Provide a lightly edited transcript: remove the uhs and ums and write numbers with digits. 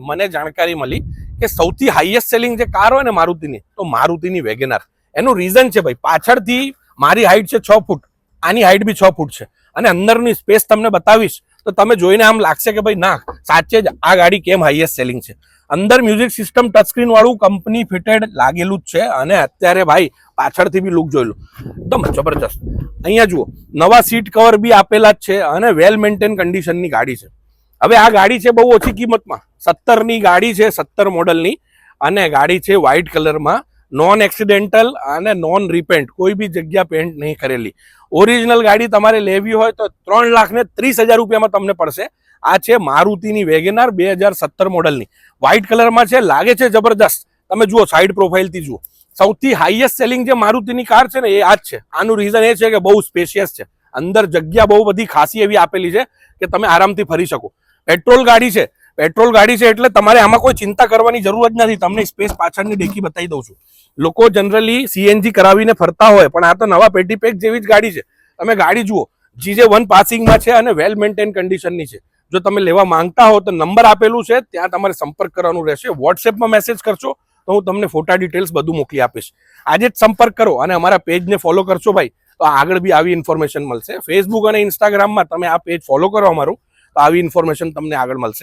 મને જાણકારી મળી કે સૌથી હાઈએસ્ટ સેલિંગ જે કાર હોય ને મારુતિની, તો મારુતિની વેગેનાર. એનું રીઝન છે ભાઈ, પાછળથી મારી હાઈટ છે 6 ફૂટ, આની હાઈટ બી 6 ફૂટ છે, અને અંદરની સ્પેસ તમને બતાવીશ તો તમે જોઈને આમ લાગશે કે ભાઈ ના, સાચે જ આ ગાડી કેમ હાઈએસ્ટ સેલિંગ છે. અંદર મ્યુઝિક સિસ્ટમ ટચ સ્ક્રીન વાળું કંપની ફિટેડ લાગેલું જ છે, અને અત્યારે ભાઈ પાછળથી બી લુક જોયેલું એકદમ જબરજસ્ત. અહીંયા જુઓ, નવા સીટ કવર બી આપેલા જ છે, અને વેલ મેન્ટેન કન્ડિશનની ગાડી છે. હવે આ ગાડી છે બહુ ઓછી કિંમતમાં, 17ની ગાડી છે, 17 મોડલની, અને ગાડી છે વ્હાઇટ કલરમાં, નોન એક્સિડેન્ટલ અને નોન રિપેન્ટ, કોઈ બી જગ્યા પેન્ટ નહીં કરેલી. ઓરિજિનલ ગાડી તમારે લેવી હોય તો 3,30,000 રૂપિયામાં તમને પડશે. આ છે મારુતિની વેગેનાર 2017 મોડલની, વ્હાઇટ કલરમાં છે, લાગે છે જબરજસ્ત. તમે જુઓ સાઈડ પ્રોફાઇલથી જુઓ, સૌથી હાઈએસ્ટ સેલિંગ જે મારુતિની કાર છે ને એ આ જ છે. આનું રીઝન એ છે કે બહુ સ્પેશિયસ છે, અંદર જગ્યા બહુ બધી ખાસી એવી આપેલી છે કે તમે આરામથી ફરી શકો. પેટ્રોલ ગાડી છે, પેટ્રોલ ગાડી છે એટલે તમારે આમાં કોઈ ચિંતા કરવાની જરૂર જ નથી. તમને સ્પેસ પાછળની ડેકી બતાવી દઉં છું. લોકો જનરલી સીએનજી કરાવીને ફરતા હોય, પણ આ તો નવા પેટી પેક જેવી જ ગાડી છે. તમે ગાડી જુઓ, GJ1 પાસિંગમાં છે અને વેલ મેન્ટેન કન્ડિશનની છે. જો તમે લેવા માંગતા હો તો નંબર આપેલું છે, ત્યાં તમારે સંપર્ક કરવાનું રહેશે. વોટ્સએપમાં મેસેજ કરશો તો હું તમને ફોટા ડિટેલ્સ બધું મોકલી આપીશ. આજે જ સંપર્ક કરો અને અમારા પેજને ફોલો કરશો ભાઈ, તો આગળ બી આવી ઇન્ફોર્મેશન મળશે. ફેસબુક અને ઇન્સ્ટાગ્રામમાં તમે આ પેજ ફોલો કરો અમારું, તો આવી ઇન્ફોર્મેશન તમને આગળ મળશે.